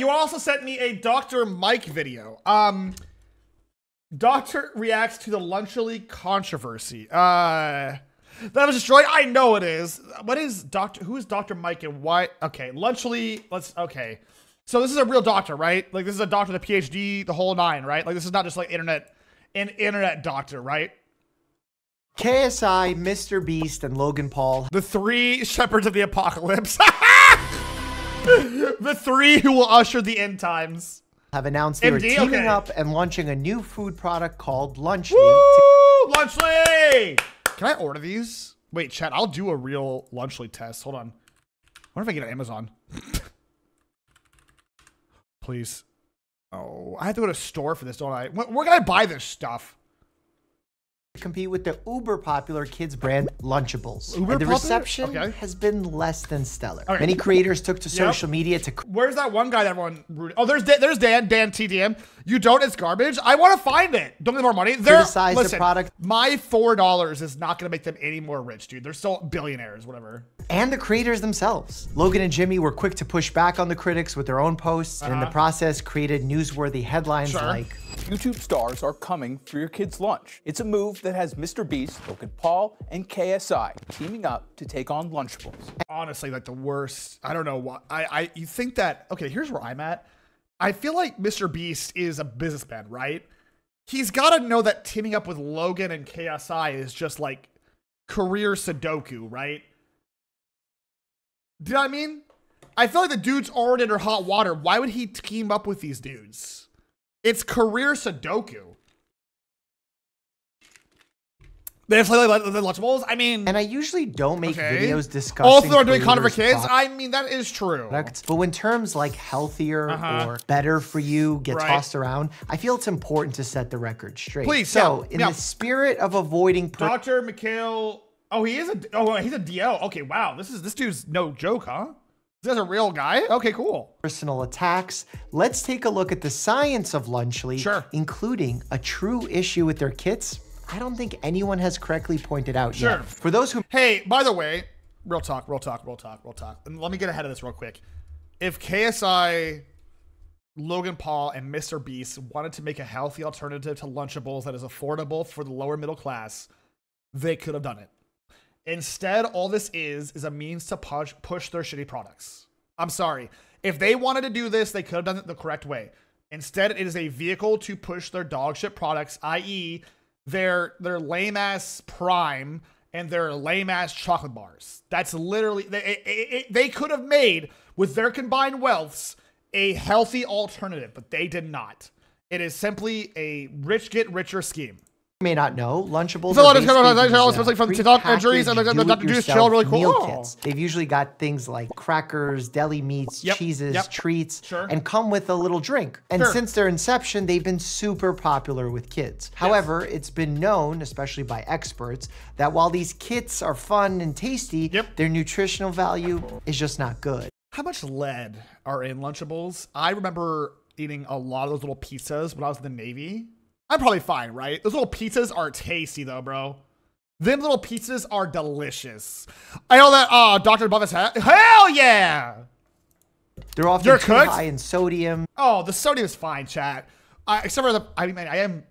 you also sent me a Dr. Mike video. Doctor reacts to the Lunchly controversy. That was destroyed. I know it is. What is Doctor? Who is Dr. Mike and why? Okay, Lunchly. Okay. So this is a real doctor, right? Like this is a doctor, the PhD, the whole nine, right? Like this is not just like an internet doctor, right? KSI, Mr. Beast, and Logan Paul. The three shepherds of the apocalypse. The three who will usher the end times. Have announced they were teaming up and launching a new food product called Lunchly. Woo! Lunchly! Can I order these? Wait, chat, I'll do a real Lunchly test. Hold on. I wonder if I get it on Amazon. Please. Oh, I have to go to a store for this, don't I? Where can I buy this stuff? Compete with the uber popular kids brand Lunchables. Uber and the popular? reception Okay. has been less than stellar. Okay. Many creators took to social media to... Where's that one guy that everyone rooted? Oh, there's Dan TDM. You don't, it's garbage. I want to find it. Don't get more money. Criticize the product. My $4 is not going to make them any more rich, dude. They're still billionaires, whatever. And the creators themselves. Logan and Jimmy were quick to push back on the critics with their own posts, and in the process created newsworthy headlines like... YouTube stars are coming for your kid's lunch. It's a move that has Mr. Beast, Logan Paul, and KSI teaming up to take on Lunchables. Honestly, like the worst. I don't know why. You think that, okay, here's where I'm at. I feel like Mr. Beast is a businessman, right? He's got to know that teaming up with Logan and KSI is just like career Sudoku, right? Do you know what I mean? I feel like the dude's already under hot water. Why would he team up with these dudes? It's career Sudoku. They have like the Lunchables. I mean, and I usually don't make videos discussing. Also, they're doing content for kids. I mean, that is true. But when terms like healthier or better for you get tossed around, I feel it's important to set the record straight. Please. So, in the spirit of avoiding Dr. Mikhail. Oh, he is he's a DO. Okay, wow. This dude's no joke, huh? Is this a real guy? Okay, cool. Personal attacks. Let's take a look at the science of Lunchly, including a true issue with their kits I don't think anyone has correctly pointed out yet. For those who... Hey, by the way, real talk. And let me get ahead of this real quick. If KSI, Logan Paul, and Mr. Beast wanted to make a healthy alternative to Lunchables that is affordable for the lower middle class, they could have done it. Instead, all this is a means to push their shitty products. I'm sorry. If they wanted to do this, they could have done it the correct way. Instead, it is a vehicle to push their dog shit products, i.e. their lame-ass Prime and their lame-ass chocolate bars. That's literally... They could have made, with their combined wealths, a healthy alternative, but they did not. It is simply a rich get richer scheme. May not know, Lunchables especially from TikTok injuries and the juice chill really cool. Kits. They've usually got things like crackers, deli meats, cheeses, treats, and come with a little drink. And since their inception, they've been super popular with kids. However, it's been known, especially by experts, that while these kits are fun and tasty, their nutritional value is just not good. How much lead are in Lunchables? I remember eating a lot of those little pizzas when I was in the Navy. I'm probably fine, right? Those little pizzas are tasty though, bro. Them little pizzas are delicious. I know that Dr. Above his head. Hell yeah! They're often too high in sodium. Oh, the sodium is fine, chat. Except for I am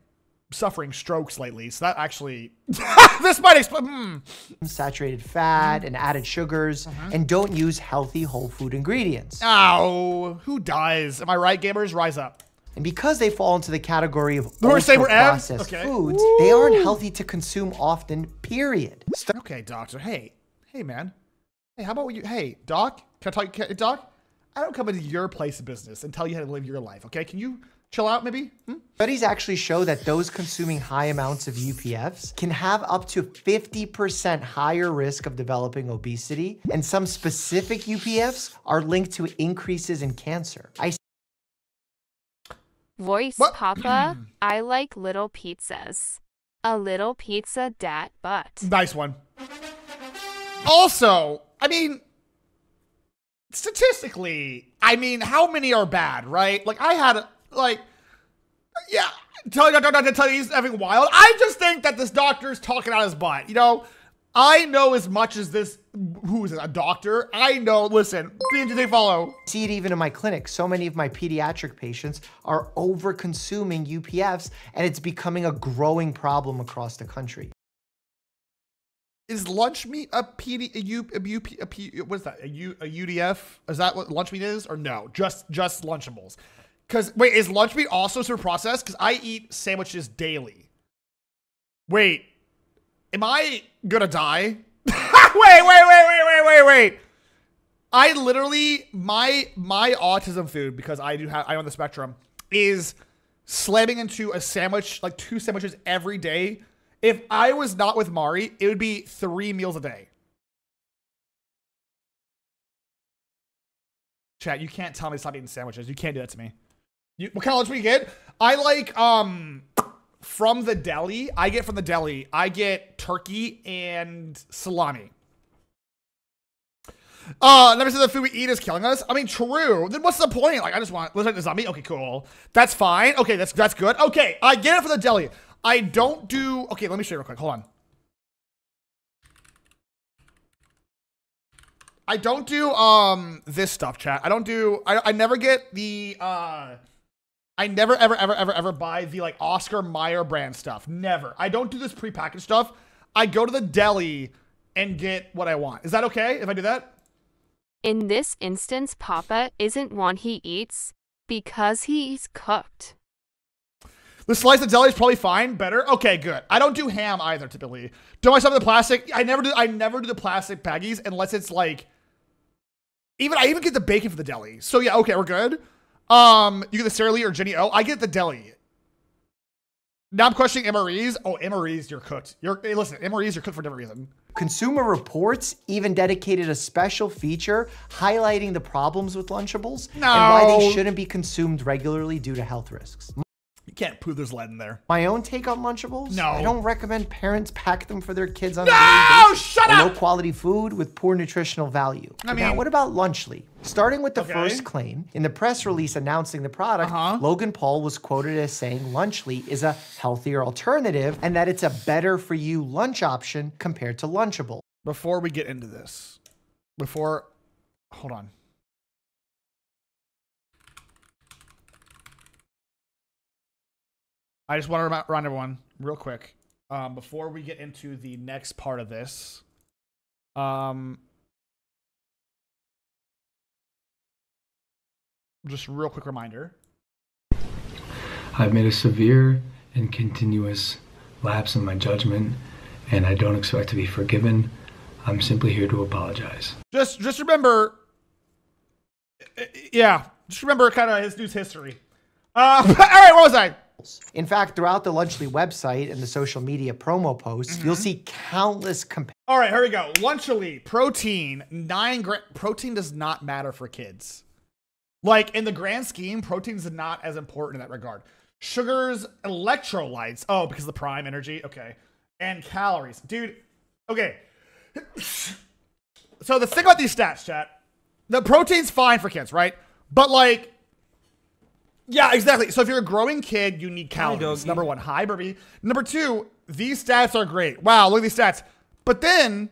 suffering strokes lately, so that actually this might explain. Saturated fat and added sugars, and don't use healthy whole food ingredients. Oh, who does? Am I right, gamers? Rise up. And because they fall into the category of ultra-processed foods, they aren't healthy to consume often, period. Okay, doctor. Hey, man. Hey, how about you? Hey, doc. Can I talk? Doc, I don't come into your place of business and tell you how to live your life, okay? Can you chill out, maybe? Studies actually show that those consuming high amounts of UPFs can have up to 50% higher risk of developing obesity, and some specific UPFs are linked to increases in cancer. Voice Papa, I like little pizzas. A little pizza dat butt. Nice one. Also, I mean, statistically, I mean, how many are bad, right? Like, I had, like, yeah, tell you he's having wild. I just think that this doctor's talking out his butt, you know? I know as much as this, who is it, a doctor? I know, listen, they follow. See it even in my clinic. So many of my pediatric patients are over consuming UPFs, and it's becoming a growing problem across the country. Is lunch meat a what is that? A UDF? Is that what lunch meat is? Or no, just Lunchables? Because, wait, is lunch meat also super processed? Because I eat sandwiches daily. Wait, am I gonna die? wait. I literally, my autism food, because I'm on the spectrum, is slamming into a sandwich, like 2 sandwiches every day. If I was not with Mari, it would be 3 meals a day. Chat, you can't tell me to stop eating sandwiches. You can't do that to me. What kind of lunch do you get? I like, from the deli. I get turkey and salami. Never said the food we eat is killing us. I mean, true. Then what's the point? Like, I just want, listen to zombie. Okay, cool. That's fine. Okay, that's good. Okay, I get it for the deli. I don't do, okay, let me show you real quick. Hold on. I don't do, this stuff, chat. I never get the, I never, ever buy the, like, Oscar Mayer brand stuff. Never. I don't do this prepackaged stuff. I go to the deli and get what I want. Is that okay if I do that? In this instance, Papa isn't one he eats because he's cooked. The slice of deli is probably fine. Better. Okay, good. I don't do ham either, typically. Do myself in the plastic. I never do the plastic baggies unless it's like, I even get the bacon for the deli. So yeah, okay, we're good. You get the Sara Lee or Jenny O. I get the deli. Now I'm questioning MREs. Oh, MREs, you're cooked. Hey, listen, MREs, you're cooked for a different reason. Consumer Reports even dedicated a special feature highlighting the problems with Lunchables and why they shouldn't be consumed regularly due to health risks. You can't prove there's lead in there. My own take on Lunchables? No. I don't recommend parents pack them for their kids on a daily basis. Shut up! Low quality food with poor nutritional value. Now, what about Lunchly? Starting with the first claim, in the press release announcing the product, Logan Paul was quoted as saying Lunchly is a healthier alternative and that it's a better for you lunch option compared to Lunchable. Before we get into this, hold on. I just want to remind everyone real quick, before we get into the next part of this, just real quick reminder. I've made a severe and continuous lapse in my judgment, and I don't expect to be forgiven. I'm simply here to apologize. Just remember, yeah, just remember kind of his news history. All right, what was I? In fact, throughout the Lunchly website and the social media promo posts, you'll see countless All right, here we go. Lunchly, protein, 9 grams. Protein does not matter for kids. Like, in the grand scheme, protein's not as important in that regard. Sugars, electrolytes. Oh, because of the prime energy. Okay. And calories. Dude, okay. So the thing about these stats, chat, the protein's fine for kids, right? But like, yeah, exactly. So if you're a growing kid, you need calories. Number 1, hi, Burby. Number 2, these stats are great. Wow, look at these stats. But then,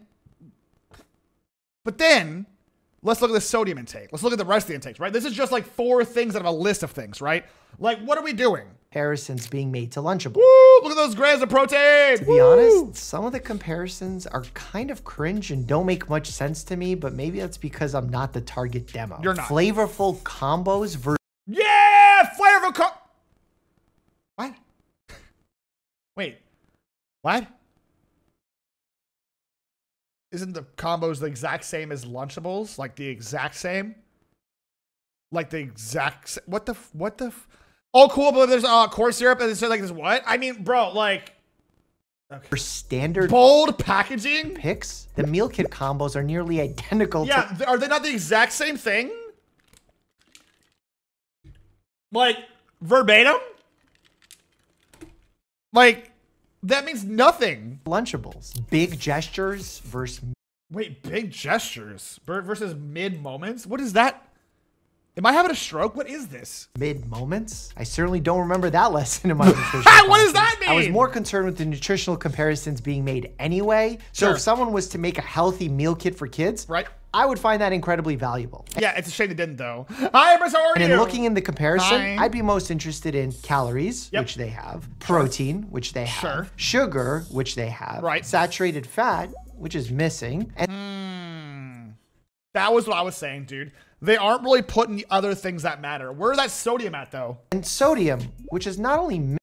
let's look at the sodium intake. Let's look at the rest of the intakes, right? This is just like 4 things out of a list of things, right? Like, what are we doing? Comparisons being made to Lunchables. Woo! Look at those grams of protein! To be honest, some of the comparisons are kind of cringe and don't make much sense to me, but maybe that's because I'm not the target demo. You're not. Flavorful combos versus... Yeah! Flavorful What? Wait. What? Isn't the combos the exact same as Lunchables? Like the exact same? Like the exact what the oh, cool, but there's corn syrup and it's like this what? I mean, bro, like for standard bold packaging picks, the meal kit combos are nearly identical. Yeah, are they not the exact same thing? Like verbatim? Like that means nothing. Lunchables. Big gestures versus... Wait, big gestures versus mid moments? What is that? Am I having a stroke? What is this? Mid-moments? I certainly don't remember that lesson in my nutrition. What does that mean? I was more concerned with the nutritional comparisons being made anyway. So if someone was to make a healthy meal kit for kids, right, I would find that incredibly valuable. Yeah, it's a shame they didn't though. Hi, Empress, how are you? And in looking in the comparison, I'd be most interested in calories, which they have, protein, which they have, sugar, which they have, saturated fat, which is missing, and that was what I was saying, dude. They aren't really putting the other things that matter. Where's that sodium at, though? And sodium, which is not only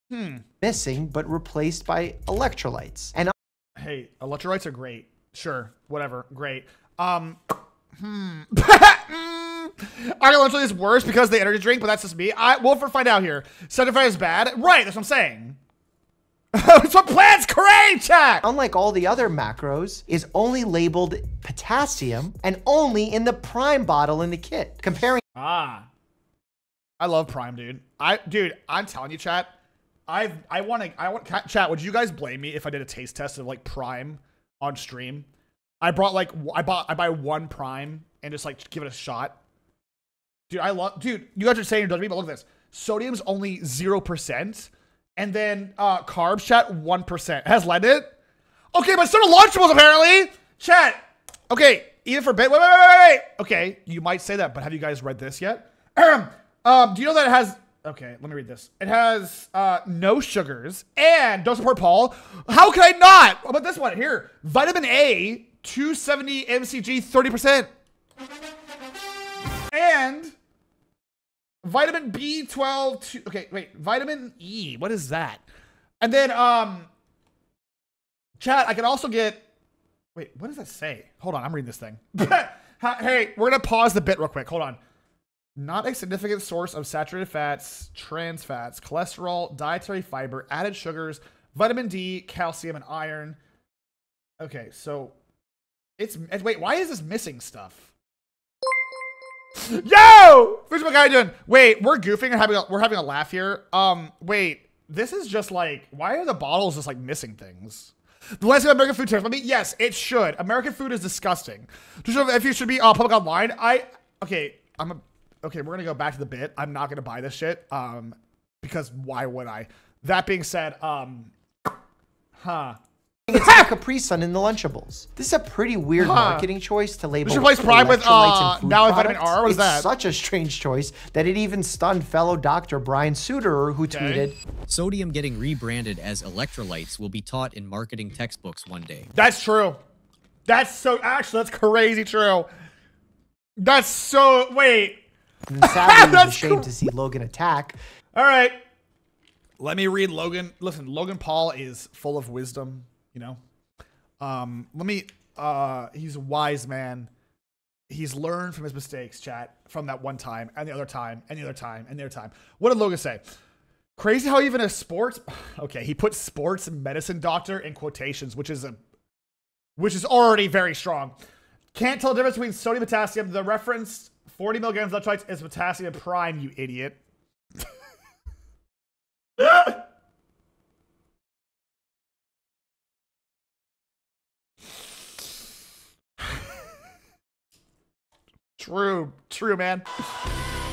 missing, but replaced by electrolytes. And hey, electrolytes are great. Sure, whatever, great. Are electrolytes worse because the energy drink? But that's just me. We'll find out here. Certified is bad. Right, that's what I'm saying. That's what plants create, chat! Unlike all the other macros, is only labeled potassium and only in the Prime bottle in the kit. Comparing. I love Prime, dude. I'm telling you, chat. I want chat. Would you guys blame me if I did a taste test of like Prime on stream? I buy one Prime and just like give it a shot. Dude, you guys are saying you're judging me, but look at this. Sodium's only 0%. And then carbs, chat, 1%. It has lead in it? Okay, but so do Lunchables, apparently. Chat. Okay, even for bit. Wait. Okay, you might say that, but have you guys read this yet? Do you know that it has... Okay, let me read this. It has no sugars and don't support Paul. How can I not? How about this one? Here. Vitamin A, 270 mcg, 30%. And... Vitamin B12, okay, wait, vitamin E, what is that? And then, chat, I can also get, wait, what does that say? Hold on, I'm reading this thing. Hey, we're gonna pause the bit real quick, hold on. Not a significant source of saturated fats, trans fats, cholesterol, dietary fiber, added sugars, vitamin D, calcium, and iron. Okay, so, wait, why is this missing stuff? Yo! What's my guy doing? Wait, we're goofing and we're having a laugh here. Wait, this is just like, why are the bottles just like missing things? The last American food test. Yes, it should. American food is disgusting. If you should be public online, okay, we're gonna go back to the bit. I'm not gonna buy this shit. Because why would I? That being said, It's like a Capri Sun in the Lunchables. This is a pretty weird marketing choice to label. Just replace Prime with now with vitamin R. What is that? It's such a strange choice that it even stunned fellow doctor Brian Suterer, who tweeted, "Sodium getting rebranded as electrolytes will be taught in marketing textbooks one day." That's true. That's crazy true. That's so wait. Sadly, he's ashamed to see Logan attack. All right, let me read Logan. Listen, Logan Paul is full of wisdom. You know, he's a wise man. He's learned from his mistakes, chat, from that one time and the other time and the other time and the other time. What did Logan say? Crazy how even a sports, okay, he put sports medicine doctor in quotations, which is already very strong. Can't tell the difference between sodium and potassium. The reference 40 milligrams of electrolytes is potassium prime, you idiot. True, man.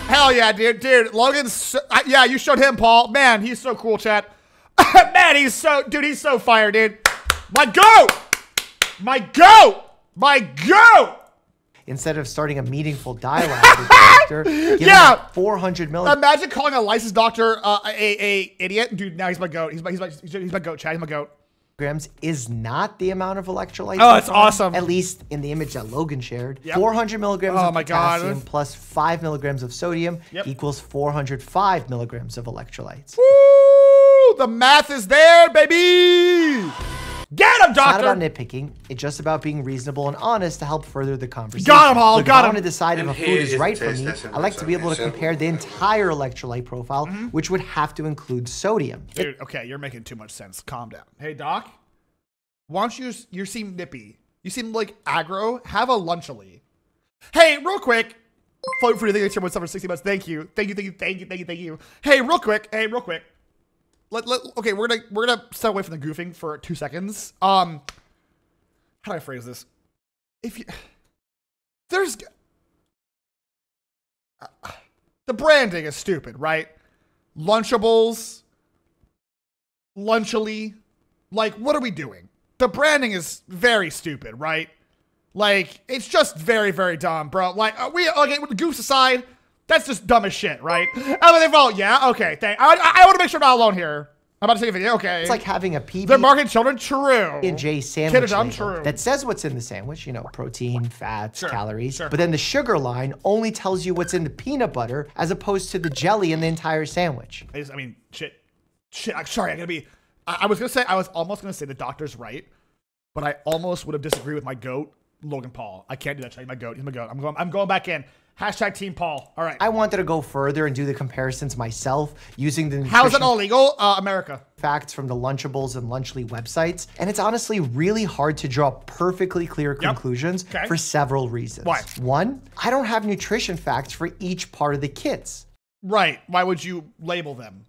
Hell yeah, dude. Logan's, yeah, you showed him, Paul. Man, he's so cool, chat. Man, he's so fire, dude. My goat. Instead of starting a meaningful dialogue with the doctor, give him 400 milligrams. Imagine calling a licensed doctor a idiot, dude. Now he's my goat. He's my goat, chat. He's my goat. Is not the amount of electrolytes. Oh, it's awesome. At least in the image that Logan shared. Yep. 400 milligrams of potassium plus 5 milligrams of sodium equals 405 milligrams of electrolytes. Woo! The math is there, baby! Get him, doctor! It's not about nitpicking. It's just about being reasonable and honest to help further the conversation. Got him, Paul. If I want to decide if a food is right for me, I like to be able to compare the entire electrolyte profile, which would have to include sodium. Dude, okay, you're making too much sense. Calm down. Hey, doc, why don't you seem nippy. You seem like aggro. Have a Lunchally. Hey, real quick. Float for the for 60 months. Thank you. Hey, real quick. Okay, we're gonna step away from the goofing for 2 seconds. How do I phrase this? If you, The branding is stupid, right? Lunchables, Lunchily. Like, what are we doing? The branding is very stupid, right? Like, it's just very, very dumb, bro. Like, okay, with the goofs aside, that's just dumb as shit, right? Yeah, okay, I want to make sure I'm not alone here. I'm about to take a video, okay. It's like having a PB. They're marketing children, true. And J sandwich label true. that says what's in the sandwich, you know, protein, fats, calories. Sure. But then the sugar line only tells you what's in the peanut butter as opposed to the jelly in the entire sandwich. I mean, shit. I'm sorry, I was almost gonna say the doctor's right, but I almost would have disagreed with my GOAT, Logan Paul. I can't do that. He's my GOAT. He's my GOAT. I'm going back in. Hashtag Team Paul. All right. I wanted to go further and do the comparisons myself using the How is that all legal? America. Facts from the Lunchables and Lunchly websites. And it's honestly really hard to draw perfectly clear conclusions for several reasons. Why? One, I don't have nutrition facts for each part of the kits. Right. Why would you label them?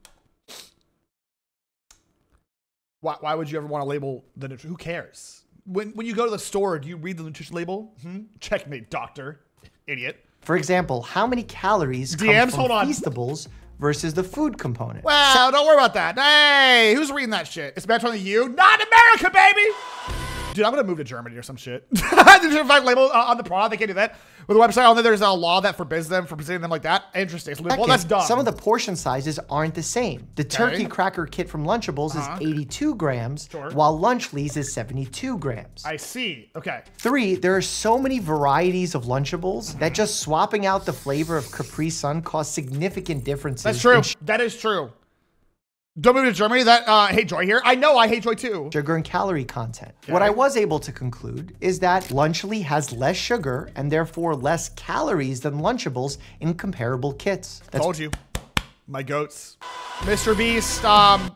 Why would you ever want to label the nutrition? Who cares? When you go to the store, do you read the nutrition label? Checkmate, doctor. Idiot. For example, how many calories come from Feastables versus the food component? Well, don't worry about that. Hey, who's reading that shit? It's better than you. Not America, baby! Dude, I'm gonna move to Germany or some shit. There's a label on the product. They can't do that. With the website on there, there's a law that forbids them from presenting them like that. Interesting. Well, that's dumb. Some of the portion sizes aren't the same. The turkey cracker kit from Lunchables is 82 grams, while Lunchly's is 72 grams. I see. Okay. 3, there are so many varieties of Lunchables that just swapping out the flavor of Capri Sun cause significant differences. That's true. That is true. Don't move to Germany. That hate Joy here. I know I hate Joy too. Sugar and calorie content. Okay. What I was able to conclude is that Lunchly has less sugar and therefore less calories than Lunchables in comparable kits. Told you. My goats. Mr. Beast, KSI,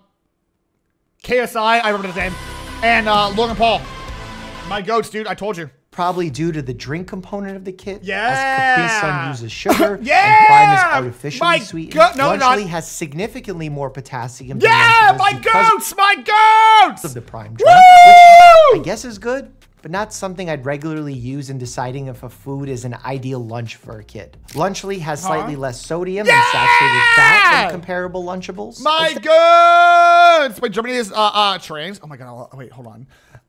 I remember his name, and Logan Paul. My goats, dude. I told you. Probably due to the drink component of the kit. Yeah. As Capri Sun uses sugar and Prime is artificially sweetened. Lunchly has significantly more potassium. My goats! Of the Prime drink, which I guess is good, but not something I'd regularly use in deciding if a food is an ideal lunch for a kid. Lunchly has slightly less sodium and saturated fat than comparable Lunchables. My goats! Wait, Germany is trains. Oh my god! Wait, hold on.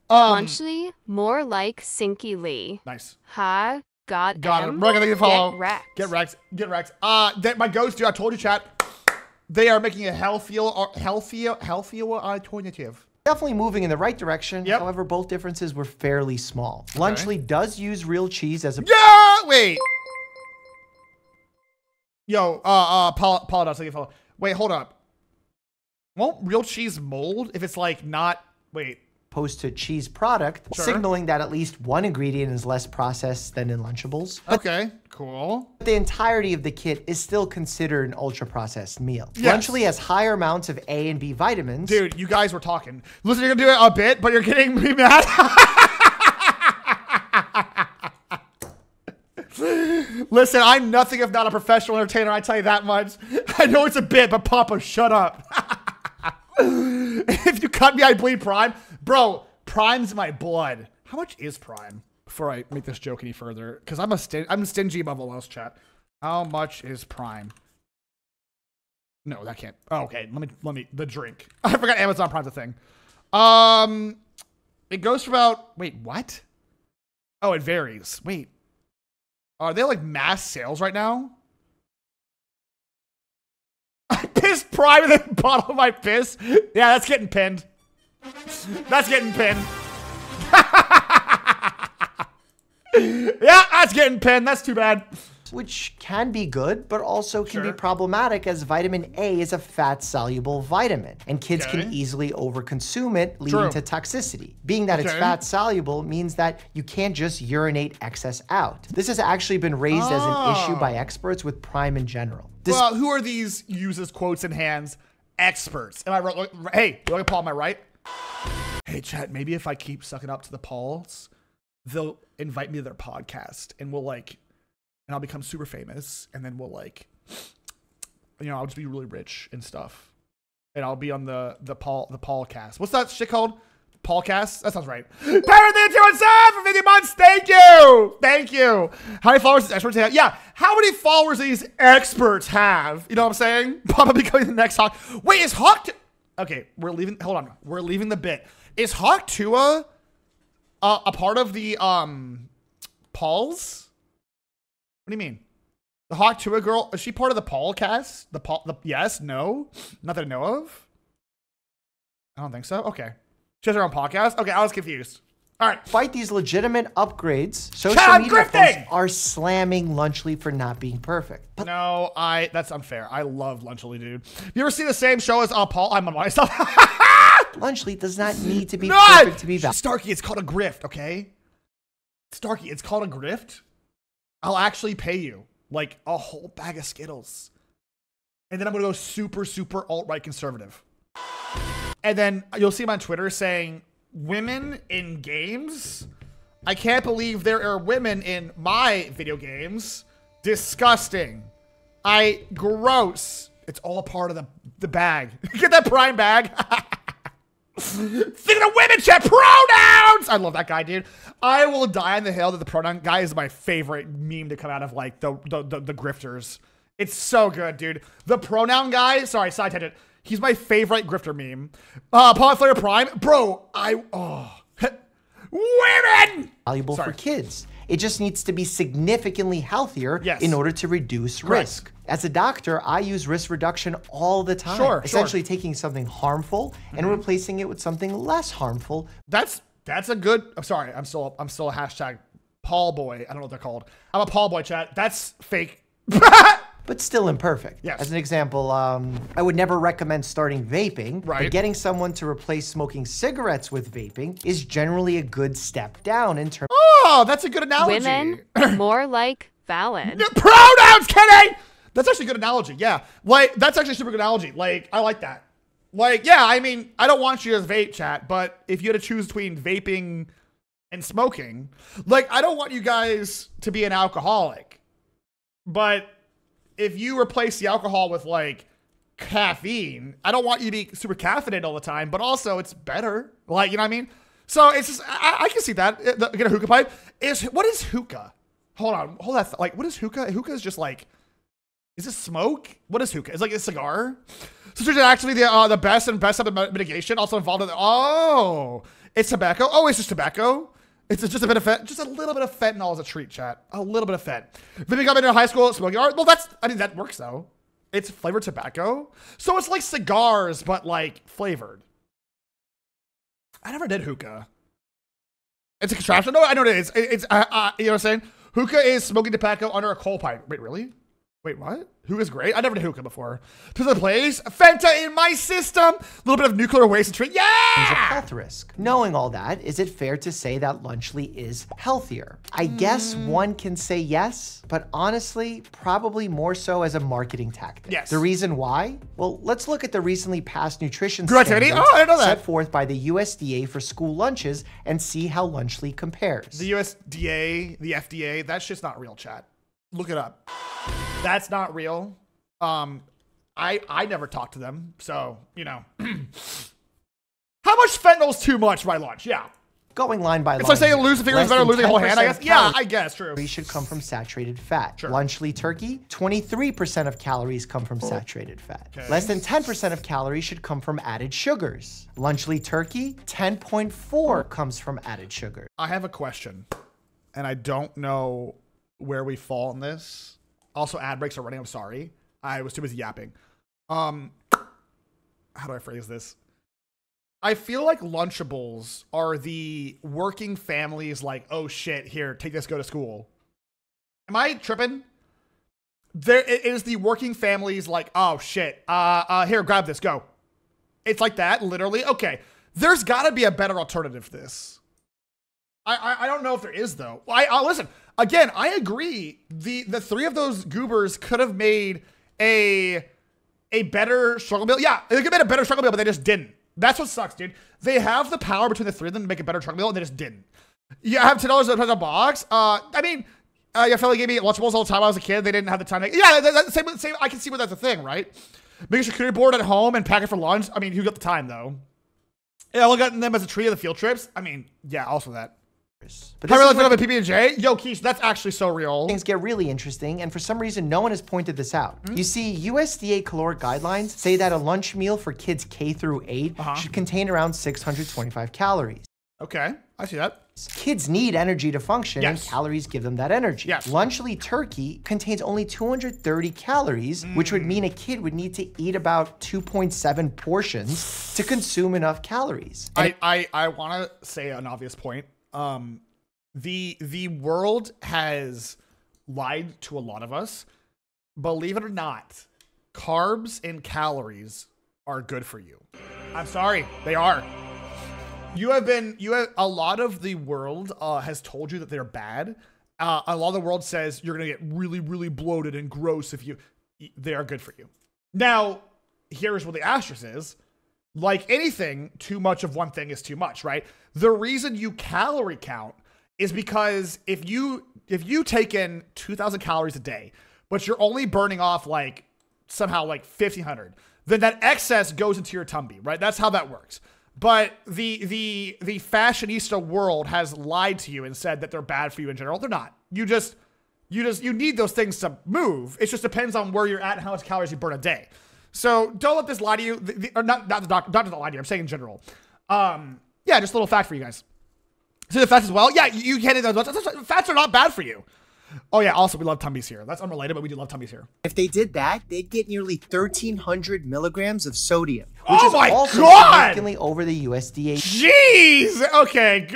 Lunchly, more like Sinky Lee. Nice. Ha, got it. We're gonna follow. Get wrecked. Get wrecked. My goats, dude. I told you, chat. They are making a healthier alternative. Definitely moving in the right direction. However, both differences were fairly small. Lunchly does use real cheese as a. Wait. Yo, Paul does take a follow. Wait, hold up. Won't real cheese mold if it's like not? Wait. Opposed to cheese product, signaling that at least one ingredient is less processed than in Lunchables. Okay, cool. The entirety of the kit is still considered an ultra-processed meal. Lunchly has higher amounts of A and B vitamins. Dude, you guys were talking. Listen, you're gonna do it a bit, but you're getting me mad. Listen, I'm nothing if not a professional entertainer, I tell you that much. I know it's a bit, but Papa, shut up. If you cut me, I bleed Prime. Bro, Prime's my blood. How much is Prime? Before I make this joke any further, because I'm stingy above all else, chat. How much is Prime? No, that can't. Oh, okay, let me the drink. I forgot Amazon Prime's a thing. It goes for about. Wait, what? Oh, it varies. Wait, are they like mass sales right now? I pissed Prime in the bottle of my piss. Yeah, that's getting pinned. That's getting pinned. Yeah, that's getting pinned. That's too bad. Which can be good, but also can be problematic as vitamin A is a fat-soluble vitamin, and kids can easily overconsume it, leading to toxicity. Being that it's fat-soluble means that you can't just urinate excess out. This has actually been raised as an issue by experts with Prime in general. Well, who are these uses quotes in hands? Experts. Am I right? Hey, look at Paul, am I right? Hey, chat, maybe if I keep sucking up to the Pauls, they'll invite me to their podcast and we'll like, and I'll become super famous, and then we'll like, you know, I'll just be really rich and stuff. And I'll be on the Paul cast. What's that shit called? Paulcast. That sounds right. Parent the 217 for 50 months. Thank you. Thank you. How many followers does experts have? Yeah. How many followers do these experts have? You know what I'm saying? Papa becoming the next Hawk. Wait, is Hawk? Okay, we're leaving. Hold on. We're leaving the bit. Is Hawk Tua a part of the Pauls? What do you mean? The Hawk Tua girl, is she part of the Paul cast? Yes, no, not that I know of. I don't think so. Okay, she has her own podcast. Okay, I was confused. All right, despite these legitimate upgrades, social media folks are slamming Lunchly for not being perfect. But no, that's unfair. I love Lunchly, dude. You ever see the same show as Paul? I'm on myself. Lunchly does not need to be perfect to be valid. Starkey, it's called a grift, okay? Starkey, it's called a grift. I'll actually pay you like a whole bag of Skittles. And then I'm going to go super, super alt-right conservative. And then you'll see him on Twitter saying, women in games? I can't believe there are women in my video games. Disgusting. Gross. It's all a part of the bag. Get that Prime bag. Think of women, chat pronouns. I love that guy, dude. I will die on the hill that the pronoun guy is my favorite meme to come out of like the grifters. It's so good, dude. The pronoun guy. Sorry, side tangent. He's my favorite grifter meme. Paul Flair Prime, bro. Women valuable for kids. It just needs to be significantly healthier in order to reduce risk. As a doctor, I use risk reduction all the time. Essentially taking something harmful and replacing it with something less harmful. That's a good, I'm sorry, I'm still a hashtag Paul boy. I don't know what they're called. I'm a Paul boy, chat. That's fake. But still imperfect. Yes. As an example, I would never recommend starting vaping, but getting someone to replace smoking cigarettes with vaping is generally a good step down in terms. Oh, that's a good analogy. Women, more like valid. Pronouns, Kenny! That's actually a good analogy, yeah. Like, that's actually a super good analogy. Like, I like that. Like, yeah, I mean, I don't want you to vape, chat, but if you had to choose between vaping and smoking, like, I don't want you guys to be an alcoholic, but if you replace the alcohol with like caffeine, I don't want you to be super caffeinated all the time, but also it's better. Like, you know what I mean? So it's just, I can see that. Get a hookah pipe. What is hookah? Hold on. Hold that. Like, what is hookah? Hookah is just like, is it smoke? What is hookah? It's like a cigar. So it's actually the best type of mitigation also involved in it's tobacco. Oh, it's just tobacco. It's just a little bit of fentanyl as a treat, chat. A little bit of fent. Then we got into high school smoking art. Well, that works though. It's flavored tobacco. So it's like cigars, but like flavored. I never did hookah. It's a contraption. No, I know what it is. It's you know what I'm saying? Hookah is smoking tobacco under a coal pipe. Wait, really? Wait, what? Hookah's great. I never did hookah before. To the place, Fenta in my system. A little bit of nuclear waste and treat. Yeah! Of health risk. Knowing all that, is it fair to say that Lunchly is healthier? I guess one can say yes, but honestly, probably more so as a marketing tactic. Yes. The reason why? Well, let's look at the recently passed nutrition standards I didn't know that. set forth by the USDA for school lunches and see how Lunchly compares. The USDA, the FDA, that shit's not real, chat. Look it up. That's not real. I never talked to them, so you know. How much fentanyl's too much by lunch? Yeah. Going line by line. It's like saying lose a finger is better than losing a whole hand, I guess. Yeah, I guess, true. Should come from saturated fat. Sure. Lunchly turkey, 23% of calories come from saturated fat. Okay. Less than 10% of calories should come from added sugars. Lunchly turkey, 10.4 comes from added sugar. I have a question, and I don't know where we fall in this. Also, ad breaks are running. I'm sorry. I was too busy yapping. How do I phrase this? I feel like Lunchables are the working families like, oh shit, here, take this, go to school. Am I tripping? It is the working families like, oh shit, here, grab this, go. It's like that, literally. Okay, there's gotta be a better alternative to this. I don't know if there is though. Listen, again, I agree. The three of those goobers could have made a better struggle meal. Yeah, they could have made a better struggle meal, but they just didn't. That's what sucks, dude. They have the power between the three of them to make a better struggle meal, and they just didn't. Yeah, I have $10 a box. I mean, your family gave me Lunchables all the time when I was a kid. They didn't have the time. Same. I can see where that's a thing, right? Making a charcuterie board at home and pack it for lunch. I mean, who got the time though? Yeah, look at them as a tree of the field trips. I mean, yeah, also that. But I realized I have a PB&J. Yo, Keish, that's actually so real. Things get really interesting, and for some reason, no one has pointed this out. You see, USDA caloric guidelines say that a lunch meal for kids K through 8 should contain around 625 calories. Okay, I see that. Kids need energy to function, and calories give them that energy. Lunchly turkey contains only 230 calories, which would mean a kid would need to eat about 2.7 portions to consume enough calories. I want to say an obvious point. The world has lied to a lot of us. Believe it or not, carbs and calories are good for you. I'm sorry, they are. A lot of the world has told you that they're bad. A lot of the world says you're gonna get really, really bloated and gross if they are good for you. Now, here's what the asterisk is. Like anything, too much of one thing is too much, right? The reason you calorie count is because if you take in 2,000 calories a day, but you're only burning off like somehow like 1,500, then that excess goes into your tummy, right? That's how that works. But the fashionista world has lied to you and said that they're bad for you in general. They're not. You need those things to move. It just depends on where you're at and how much calories you burn a day. So don't let this lie to you. Or not the doctor lie to you. I'm saying in general. Yeah, just a little fact for you guys. See the fats as well? Yeah, you can't eat those. Fats are not bad for you. Oh yeah, also we love tummies here. That's unrelated, but we do love tummies here. If they did that, they'd get nearly 1,300 milligrams of sodium. Which is also significantly over the USDA. Jeez! Okay.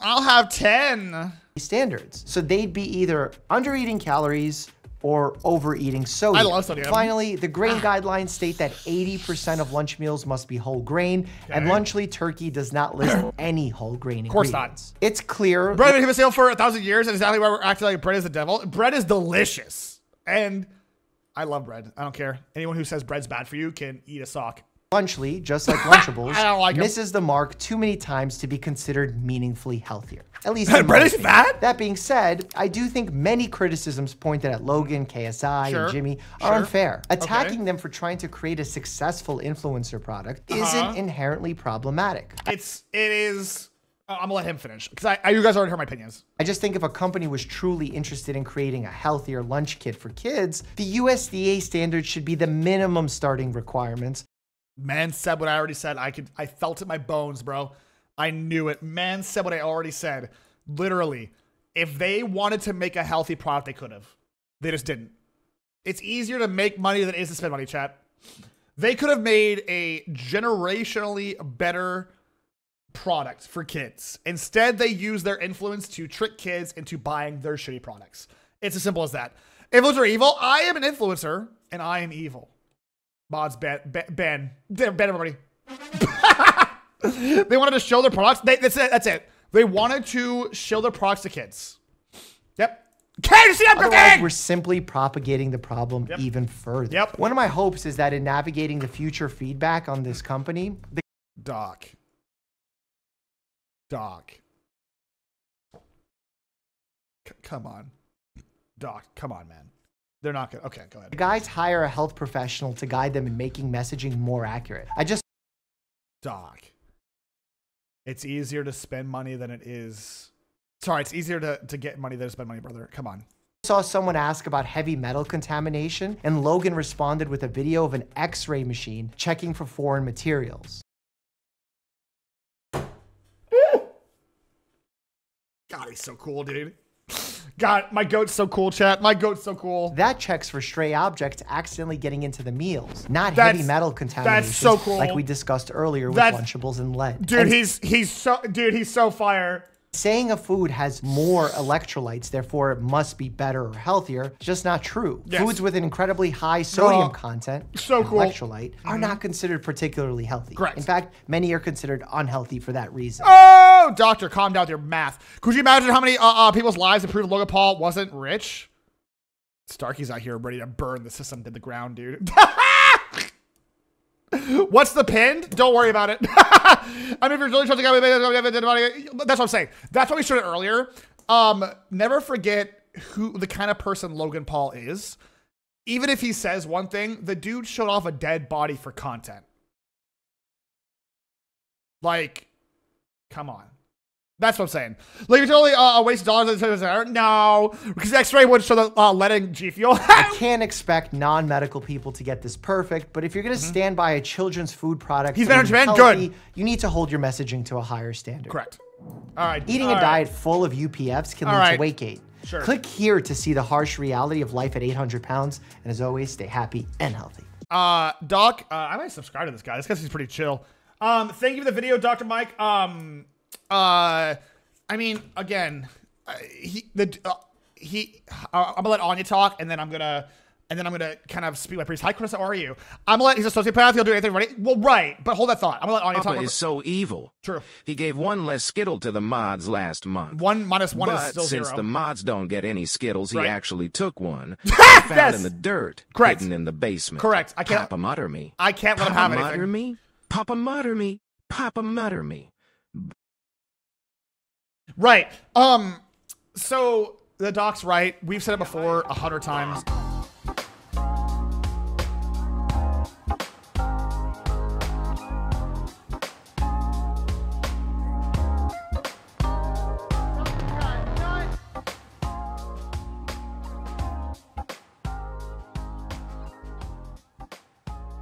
I'll have 10. Standards. So they'd be either under eating calories or overeating sodium. I love sodium. Finally, the grain guidelines state that 80% of lunch meals must be whole grain, and Lunchly Turkey does not list any whole grain ingredients. Of course not. It's clear. Bread has been sale for 1,000 years, and exactly why we're acting like bread is the devil. Bread is delicious, and I love bread. I don't care. Anyone who says bread's bad for you can eat a sock. Lunchly, just like Lunchables, I don't like misses the mark too many times to be considered meaningfully healthier. At least bread is bad? That being said, I do think many criticisms pointed at Logan, KSI, and Jimmy are unfair. Attacking them for trying to create a successful influencer product isn't inherently problematic. It is. I'm gonna let him finish because you guys already heard my opinions. I just think if a company was truly interested in creating a healthier lunch kit for kids, the USDA standards should be the minimum starting requirements. Man said what I already said. I felt it in my bones, bro. I knew it. Man said what I already said. Literally, if they wanted to make a healthy product, they could have. They just didn't. It's easier to make money than it is to spend money, chat. They could have made a generationally better product for kids. Instead, they use their influence to trick kids into buying their shitty products. It's as simple as that. Influencers are evil. I am an influencer, and I am evil. Mods ban everybody. They wanted to show their products. That's it. They wanted to show their products to kids. Yep. Can't you see everything? Otherwise, we're simply propagating the problem even further. One of my hopes is that in navigating the future feedback on this company, Doc. Come on. Doc, come on, man. They're not good. Okay, go ahead. The guys hire a health professional to guide them in making messaging more accurate. Doc. It's easier to spend money than it is. Sorry, it's easier to get money than to spend money, brother. Come on. Saw someone ask about heavy metal contamination, and Logan responded with a video of an X-ray machine checking for foreign materials. God, he's so cool, dude. God, my goat's so cool, chat. My goat's so cool. That checks for stray objects accidentally getting into the meals, not heavy metal contamination. That's so cool. Like we discussed earlier with Lunchables and lead. Dude, he's so fire. Saying a food has more electrolytes, therefore it must be better or healthier, is just not true. Foods with an incredibly high sodium content, electrolyte, are not considered particularly healthy. Correct. In fact, many are considered unhealthy for that reason. Oh, doctor, calm down with your math. Could you imagine how many people's lives improved if Logan Paul wasn't rich? Starkey's out here ready to burn the system to the ground, dude. What's the pin? Don't worry about it. I mean, if you're really trying to that's what I'm saying. That's why we showed it earlier. Never forget the kind of person Logan Paul is. even if he says one thing, the dude showed off a dead body for content. Like, come on. That's what I'm saying. Like, it's only a waste of dollars. No, because X-ray would show the leading G Fuel. I can't expect non-medical people to get this perfect, but if you're going to stand by a children's food product, he's better than good. You need to hold your messaging to a higher standard. Correct. All right. Eating a diet full of UPFs can lead to weight gain. Sure. Click here to see the harsh reality of life at 800 pounds. And as always, stay happy and healthy. Doc, I might subscribe to this guy. This guy seems pretty chill. Thank you for the video, Dr. Mike. I mean, again, I'm gonna let Anya talk, and then I'm gonna kind of speak my priest. Hi, Chris, how are you? I'm gonna let, he's a sociopath, he'll do anything, right? Well, right, but hold that thought. I'm gonna let Anya talk. Papa is so evil. True. He gave one less Skittle to the mods last month. One minus one but is still since zero. the mods don't get any Skittles, he actually took one. Yes! In the dirt. Correct. Hidden in the basement. Correct. I can't. PapaMutt me. I can't let him have anything. PapaMutt me. PapaMutt me. PapaMutt me. Right. So the doc's right. We've said it before 100 times.